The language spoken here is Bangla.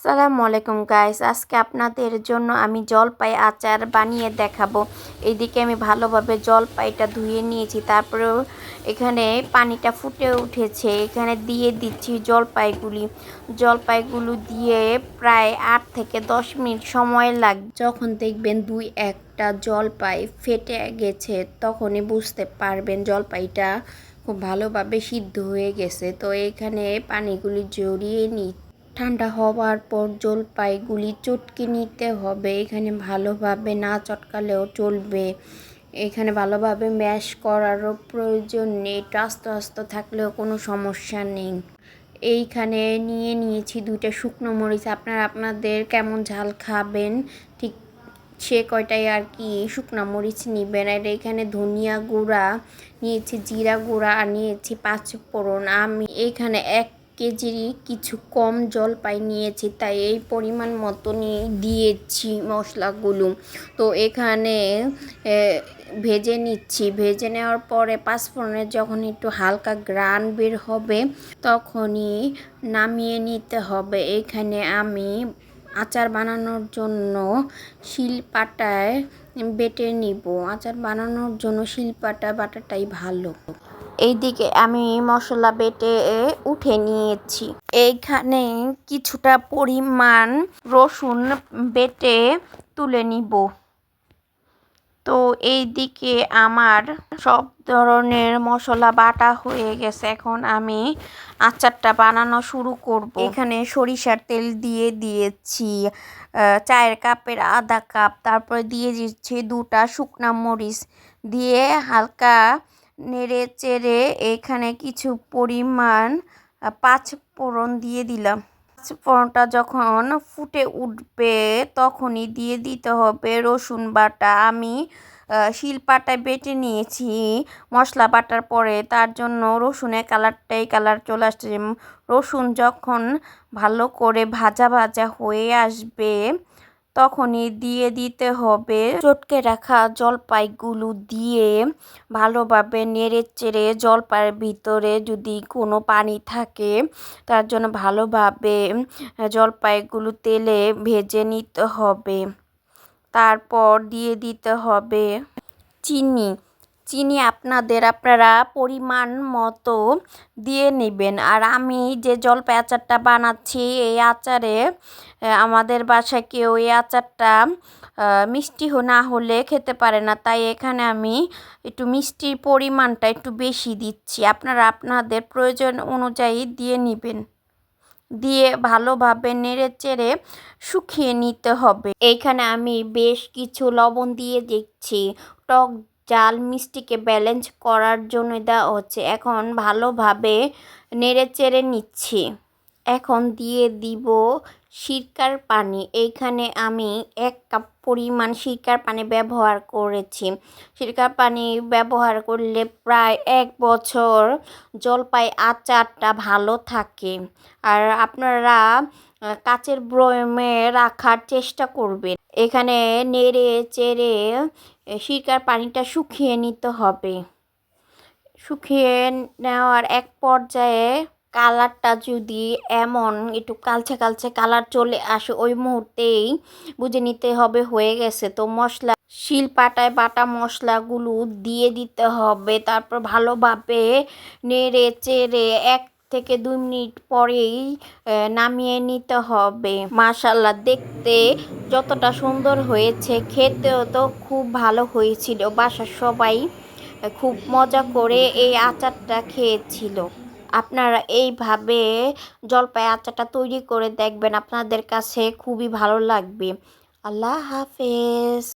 আসসালামু আলাইকুম গাইস, আজকে আপনাদের জন্য আমি জলপাই আচার বানিয়ে দেখাবো। এইদিকে আমি ভালোভাবে জলপাইটা ধুয়ে নিয়েছি, তারপরেও এখানে পানিটা ফুটে উঠেছে। এখানে দিয়ে দিচ্ছি জলপাইগুলো দিয়ে প্রায় 8 থেকে 10 মিনিট সময় লাগবে। যখন দেখবেন দুই একটা জলপাই ফেটে গেছে তখনই বুঝতে পারবেন জলপাইটা খুব ভালোভাবে সিদ্ধ হয়ে গেছে। তো এখানে পানিগুলি জড়িয়ে ঠান্ডা হওয়ার পর জলপাইগুলি চটকে নিতে হবে। এখানে ভালোভাবে না চটকালেও চলবে। এখানে ভালোভাবে ম্যাশ করারও প্রয়োজন নেই, একটু আস্তে আস্তে থাকলেও কোনো সমস্যা নেই। এইখানে নিয়েছি 2টা শুকনো মরিচ। আপনারা আপনাদের কেমন ঝাল খাবেন ঠিক সে কয়টাই আর কি শুকনো মরিচ নেবেন। আর এখানে ধনিয়া গুঁড়া নিয়েছি, জিরা গুঁড়া আর নিয়েছি 5 ফোড়ন। আমি এখানে 1 কেজির কিছু কম জলপাই নিয়েছি, তাই এই পরিমাণ মতো দিয়েছি মশলাগুলো। তো এখানে ভেজে নিচ্ছি। ভেজে নেওয়ার পরে 5 ফোড়নের যখন একটু হালকা গ্রান বের হবে তখনই নামিয়ে নিতে হবে। এখানে আমি আচার বানানোর জন্য শিলপাটায় বেটে নিব। আচার বানানোর জন্য শিলপাটা বাটাটাই ভালো। এইদিকে আমি মশলা বেটে উঠে নিয়েছি। এইখানে কিছুটা পরিমাণ রসুন বেটে তুলে নিব। তো এইদিকে আমার সব ধরনের মশলা বাটা হয়ে গেছে। এখন আমি আচারটা বানানো শুরু করব। এখানে সরিষার তেল দিয়ে দিয়েছি 4 কাপের আধা কাপ। তারপরে দিয়ে দিচ্ছি 2টা শুকনা মরিচ দিয়ে হালকা নেড়ে চেড়ে এখানে কিছু পরিমাণ 5 ফোড়ন দিয়ে দিলাম। ফোড়নটা যখন ফুটে উঠবে তখনই দিয়ে দিতে হবে রসুন বাটা। আমি শিলপাটায় বেটে নিয়েছি মশলা বাটার পরে, তার জন্য রসুনের কালার চলে আসছে। রসুন যখন ভালো করে ভাজা ভাজা হয়ে আসবে তখনই দিয়ে দিতে হবে চটকে রাখা জলপাইগুলো দিয়ে ভালোভাবে নেড়ে চেড়ে জলপাইয়ের ভিতরে যদি কোনো পানি থাকে তার জন্য ভালোভাবে জলপাইগুলো তেলে ভেজে নিতে হবে। তারপর দিয়ে দিতে হবে চিনি আপনারা পরিমাণ মতো দিয়ে নেবেন। আর আমি যে জলপাই আচারটা বানাচ্ছি এই আচারে আমাদের বাসায় কেউ এই আচারটা মিষ্টি না হলে খেতে পারে না, তাই এখানে আমি একটু মিষ্টির পরিমাণটা একটু বেশি দিচ্ছি। আপনারা আপনাদের প্রয়োজন অনুযায়ী দিয়ে নেবেন। দিয়ে ভালোভাবে নেড়ে চেড়ে শুকিয়ে নিতে হবে। এইখানে আমি বেশ কিছু লবণ দিয়ে দিচ্ছি, টক ঝাল মিষ্টিকে ব্যালেন্স করার জন্য দেওয়া হচ্ছে। এখন ভালোভাবে নেড়ে চেড়ে নিচ্ছি। এখন দিয়ে দিব সিরকার পানি। এইখানে আমি 1 কাপ পরিমাণ সিরকার পানি ব্যবহার করেছি। সিরকার পানি ব্যবহার করলে প্রায় 1 বছর জলপাই আচারটা ভালো থাকে। আর আপনারা কাচের বয়মে রাখার চেষ্টা করবেন। এখানে নেড়ে চেড়ে সিরকার পানিটা শুকিয়ে নিতে হবে। শুকিয়ে নেওয়ার এক পর্যায়ে কালারটা যদি এমন একটু কালচে কালার চলে আসে ওই মুহূর্তেই বুঝে নিতে হবে হয়ে গেছে। তো শিলপাটায় বাটা মশলাগুলো দিয়ে দিতে হবে। তারপর ভালোভাবে নেড়ে চেড়ে 1 থেকে 2 মিনিট পরেই নামিয়ে নিতে হবে। মাশাআল্লাহ, দেখতে যতটা সুন্দর হয়েছে খেতেও তো খুব ভালো হয়েছিল। বাসার সবাই খুব মজা করে এই আচারটা খেয়েছিল। আপনারা এইভাবে জলপাই আচারটা তৈরি করে দেখবেন, আপনাদের কাছে খুবই ভালো লাগবে। আল্লাহ হাফেজ।